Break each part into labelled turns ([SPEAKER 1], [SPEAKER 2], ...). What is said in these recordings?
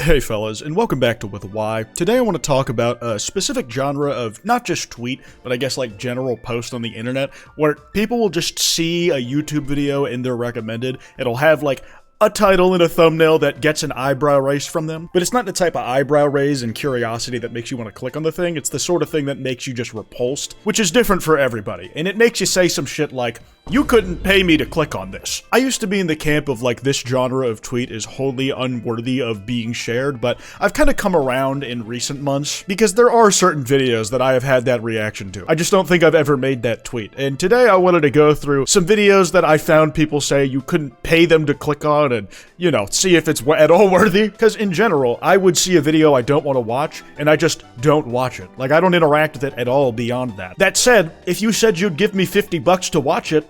[SPEAKER 1] Hey fellas, and welcome back to With a Y. Today I want to talk about a specific genre of not just tweet, but I guess like general post on the internet, where people will just see a YouTube video in their recommended, it'll have like a title and a thumbnail that gets an eyebrow raised from them, but it's not the type of eyebrow raise and curiosity that makes you want to click on the thing, it's the sort of thing that makes you just repulsed, which is different for everybody, and it makes you say some shit like, you couldn't pay me to click on this. I used to be in the camp of like, this genre of tweet is wholly unworthy of being shared, but I've kind of come around in recent months, because there are certain videos that I have had that reaction to. I just don't think I've ever made that tweet, and today I wanted to go through some videos that I found people say you couldn't pay them to click on and, you know, see if it's at all worthy, because in general, I would see a video I don't want to watch, and I just don't watch it. Like, I don't interact with it at all beyond that. That said, if you said you'd give me $50 to watch it,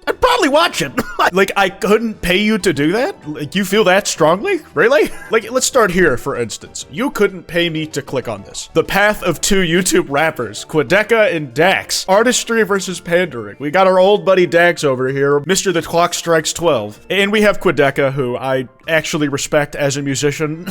[SPEAKER 1] I'd probably watch it. Like, I couldn't pay you to do that? Like, you feel that strongly? Really? Like, let's start here, for instance. You couldn't pay me to click on this. The path of two YouTube rappers, Quideka and Dax. Artistry versus pandering. We got our old buddy Dax over here, Mr. The Clock Strikes 12. And we have Quideka, who I actually respect as a musician.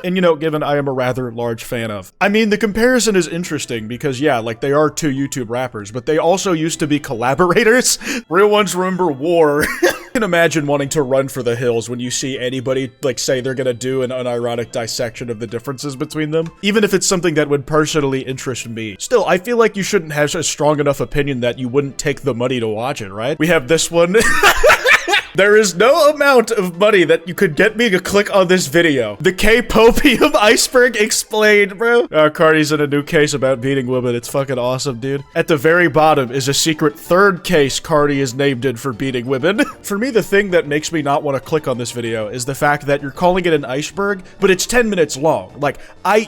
[SPEAKER 1] And, you know, given I am a rather large fan of. I mean, the comparison is interesting because, yeah, like, they are two YouTube rappers, but they also used to be collaborators. Real ones remember War. You can imagine wanting to run for the hills when you see anybody, like, say they're gonna do an unironic dissection of the differences between them. Even if it's something that would personally interest me. Still, I feel like you shouldn't have a strong enough opinion that you wouldn't take the money to watch it, right? We have this one. There is no amount of money that you could get me to click on this video. The K-Popium Iceberg explained, bro. Cardi's in a new case about beating women. It's fucking awesome, dude. At the very bottom is a secret third case Cardi is named in for beating women. For me, the thing that makes me not want to click on this video is the fact that you're calling it an iceberg, but it's 10 minutes long. Like,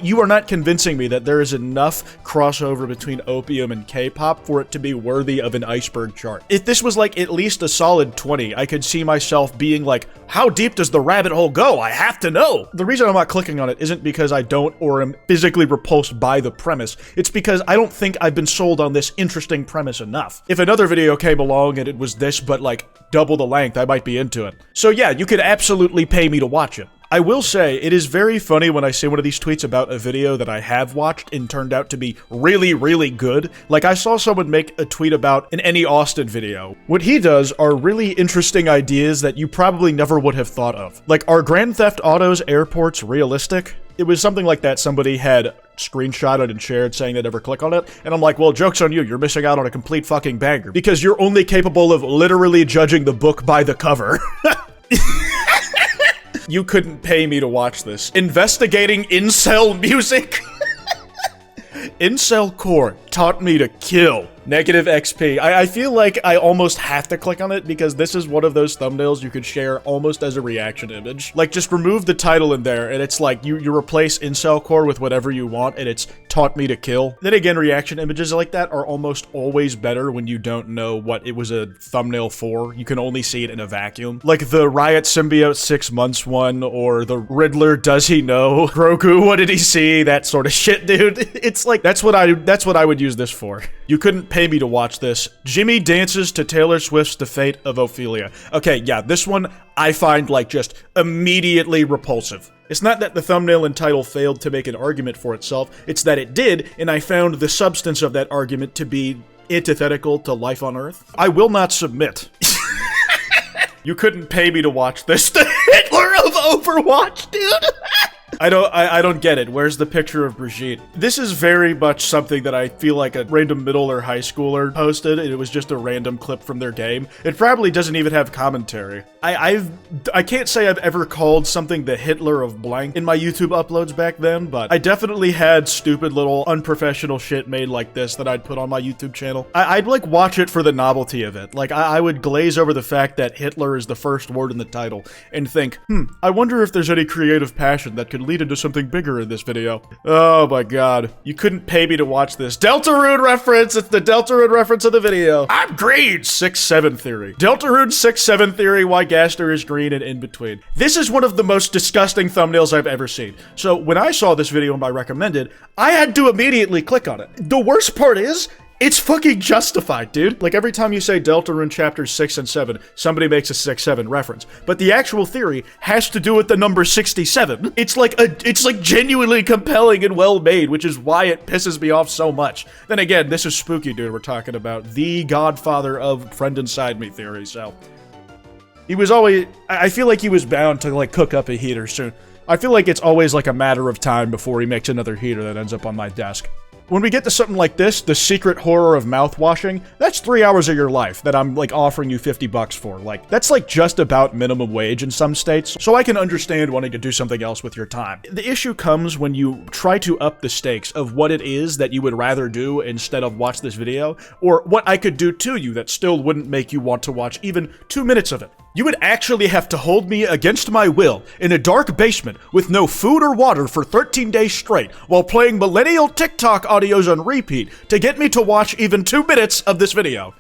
[SPEAKER 1] you are not convincing me that there is enough crossover between opium and K-pop for it to be worthy of an iceberg chart. If this was like at least a solid 20, I could see myself being like, how deep does the rabbit hole go? I have to know. The reason I'm not clicking on it isn't because I don't or am physically repulsed by the premise. It's because I don't think I've been sold on this interesting premise enough. If another video came along and it was this, but like double the length, I might be into it. So yeah, you could absolutely pay me to watch it. I will say, it is very funny when I see one of these tweets about a video that I have watched and turned out to be really, really good. Like, I saw someone make a tweet about an Any Austin video. What he does are really interesting ideas that you probably never would have thought of. Like, are Grand Theft Auto's airports realistic? It was something like that somebody had screenshotted and shared saying they'd never click on it, and I'm like, well, joke's on you, you're missing out on a complete fucking banger, because you're only capable of literally judging the book by the cover. You couldn't pay me to watch this. Investigating incel music? Incel core taught me to kill. Negative XP. I feel like I almost have to click on it because this is one of those thumbnails you could share almost as a reaction image. Like, just remove the title in there and it's like you replace incel core with whatever you want and it's taught me to kill. Then again, reaction images like that are almost always better when you don't know what it was a thumbnail for. You can only see it in a vacuum. Like the Riot Symbiote 6 months one, or the Riddler does he know? Grogu, what did he see? That sort of shit, dude. It's like, that's what I would use this for. You couldn't pay me to watch this. Jimmy dances to Taylor Swift's The Fate of Ophelia. Okay, yeah, this one I find like just immediately repulsive. It's not that the thumbnail and title failed to make an argument for itself, it's that it did, and I found the substance of that argument to be antithetical to life on Earth. I will not submit. You couldn't pay me to watch this. The Hitler of Overwatch, dude! I don't get it. Where's the picture of Brigitte? This is very much something that I feel like a random middle or high schooler posted, and it was just a random clip from their game. It probably doesn't even have commentary. I can't say I've ever called something the Hitler of blank in my YouTube uploads back then, but I definitely had stupid little unprofessional shit made like this that I'd put on my YouTube channel. I'd like watch it for the novelty of it. Like, I would glaze over the fact that Hitler is the first word in the title and think, I wonder if there's any creative passion that could lead into something bigger in this video. Oh my god. You couldn't pay me to watch this. Deltarune reference! It's the Deltarune reference of the video. I'm green! 6-7 theory. Deltarune 6-7 theory, why Gaster is green and in between. This is one of the most disgusting thumbnails I've ever seen. So when I saw this video in my recommended, I had to immediately click on it. The worst part is, It's fucking justified, dude. Like, every time you say Deltarune chapters 6 and 7, somebody makes a 6-7 reference. But the actual theory has to do with the number 67. It's like genuinely compelling and well made, which is why it pisses me off so much. Then again, this is spooky, dude. We're talking about the godfather of friend inside me theory, so. He was always, I feel like he was bound to, like, cook up a heater soon. I feel like it's always, like, a matter of time before he makes another heater that ends up on my desk. When we get to something like this, the secret horror of mouthwashing, that's 3 hours of your life that I'm, like, offering you $50 for. Like, that's, like, just about minimum wage in some states, so I can understand wanting to do something else with your time. The issue comes when you try to up the stakes of what it is that you would rather do instead of watch this video, or what I could do to you that still wouldn't make you want to watch even 2 minutes of it. You would actually have to hold me against my will in a dark basement with no food or water for 13 days straight while playing millennial TikTok audios on repeat to get me to watch even 2 minutes of this video.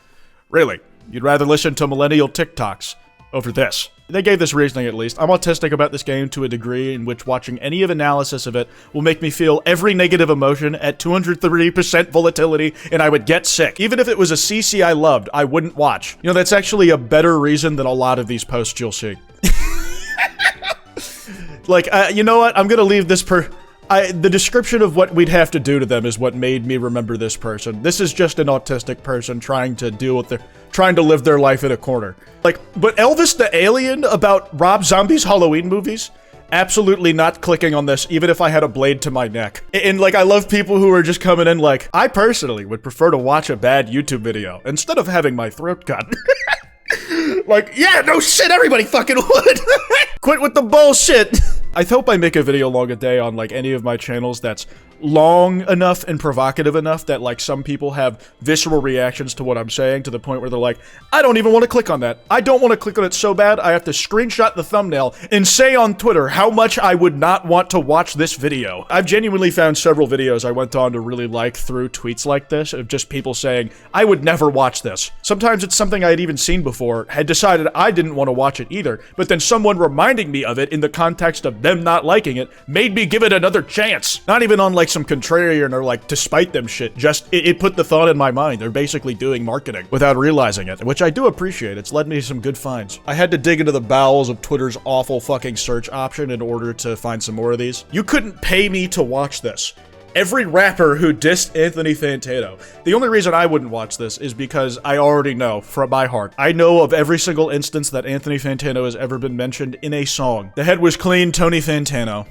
[SPEAKER 1] Really, you'd rather listen to millennial TikToks over this. They gave this reasoning at least. I'm autistic about this game to a degree in which watching any of analysis of it will make me feel every negative emotion at 230% volatility and I would get sick. Even if it was a CC I loved, I wouldn't watch. You know, that's actually a better reason than a lot of these posts you'll see. Like, you know what? I'm gonna leave this the description of what we'd have to do to them is what made me remember this person. This is just an autistic person trying to live their life in a corner. Like, but Elvis the Alien about Rob Zombie's Halloween movies? Absolutely not clicking on this, even if I had a blade to my neck. And, like, I love people who are just coming in like, I personally would prefer to watch a bad YouTube video instead of having my throat cut. Like, yeah, no shit, everybody fucking would. Quit with the bullshit. I hope I make a video long a day on, like, any of my channels that's long enough and provocative enough that, like, some people have visceral reactions to what I'm saying to the point where they're like, I don't even want to click on that. I don't want to click on it so bad I have to screenshot the thumbnail and say on Twitter how much I would not want to watch this video. I've genuinely found several videos I went on to really like through tweets like this of just people saying, I would never watch this. Sometimes it's something I had even seen before, had decided I didn't want to watch it either, but then someone reminding me of it in the context of them not liking it made me give it another chance. Not even on, like, some contrarian or, like, to spite them shit, just it put the thought in my mind. They're basically doing marketing without realizing it, which I do appreciate. It's led me to some good finds. I had to dig into the bowels of Twitter's awful fucking search option in order to find some more of these. You couldn't pay me to watch this. Every rapper who dissed Anthony Fantano. The only reason I wouldn't watch this is because I already know from my heart. I know of every single instance that Anthony Fantano has ever been mentioned in a song. The head was clean, Tony Fantano.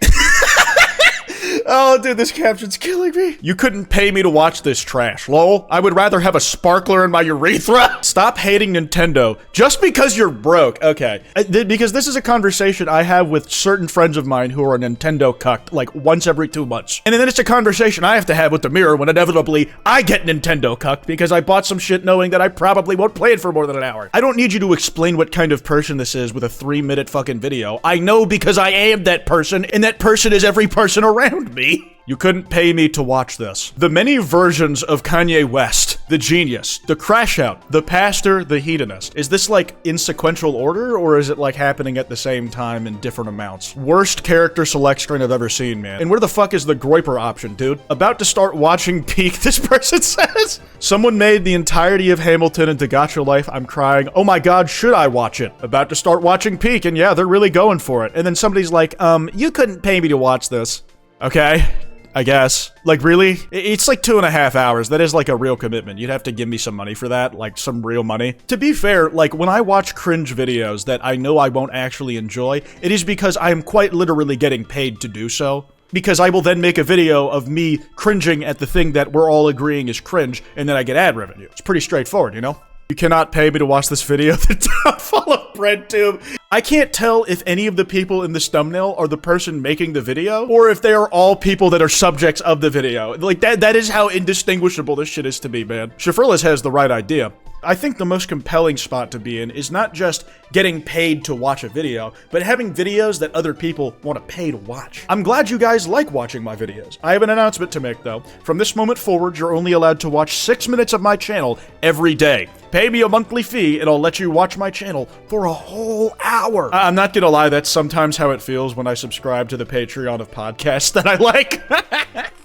[SPEAKER 1] Oh, dude, this caption's killing me. You couldn't pay me to watch this trash, lol. I would rather have a sparkler in my urethra. Stop hating Nintendo just because you're broke. Okay, because this is a conversation I have with certain friends of mine who are Nintendo cucked like once every 2 months. And then it's a conversation I have to have with the mirror when inevitably I get Nintendo cucked because I bought some shit knowing that I probably won't play it for more than an hour. I don't need you to explain what kind of person this is with a 3-minute fucking video. I know because I am that person, and that person is every person around me. You couldn't pay me to watch this. The many versions of Kanye West, the genius, the crash out, the pastor, the hedonist. Is this like in sequential order, or is it like happening at the same time in different amounts? Worst character select screen I've ever seen, man. And where the fuck is the Groiper option, dude? About to start watching Peak, this person says. Someone made the entirety of Hamilton into Gacha Life. I'm crying. Oh my god, should I watch it? About to start watching Peak, and yeah, they're really going for it. And then somebody's like, you couldn't pay me to watch this. Okay. I guess. Like, really? It's like 2.5 hours. That is like a real commitment. You'd have to give me some money for that, like some real money. To be fair, like when I watch cringe videos that I know I won't actually enjoy, it is because I am quite literally getting paid to do so. Because I will then make a video of me cringing at the thing that we're all agreeing is cringe, and then I get ad revenue. It's pretty straightforward, you know? You cannot pay me to watch this video, The Downfall of BreadTube. I can't tell if any of the people in this thumbnail are the person making the video, or if they are all people that are subjects of the video. Like, that is how indistinguishable this shit is to me, man. Shafrillas has the right idea. I think the most compelling spot to be in is not just getting paid to watch a video, but having videos that other people want to pay to watch. I'm glad you guys like watching my videos. I have an announcement to make, though. From this moment forward, you're only allowed to watch 6 minutes of my channel every day. Pay me a monthly fee, and I'll let you watch my channel for a whole hour. I'm not gonna lie, that's sometimes how it feels when I subscribe to the Patreon of podcasts that I like.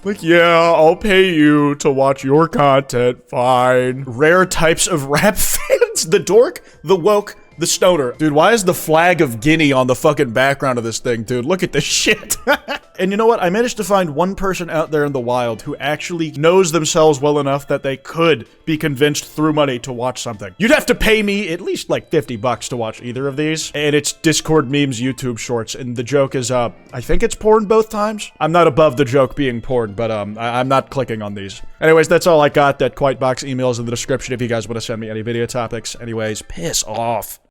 [SPEAKER 1] Like, yeah, I'll pay you to watch your content, fine. Rare types of rap fans. The dork, the woke, the stoner. Dude, why is the flag of Guinea on the fucking background of this thing, dude? Look at this shit. And you know what? I managed to find one person out there in the wild who actually knows themselves well enough that they could be convinced through money to watch something. You'd have to pay me at least like 50 bucks to watch either of these. And it's Discord memes, YouTube shorts. And the joke is, I think it's porn both times. I'm not above the joke being porn, but I'm not clicking on these. Anyways, that's all I got. That kwytebox email is in the description if you guys want to send me any video topics. Anyways, piss off.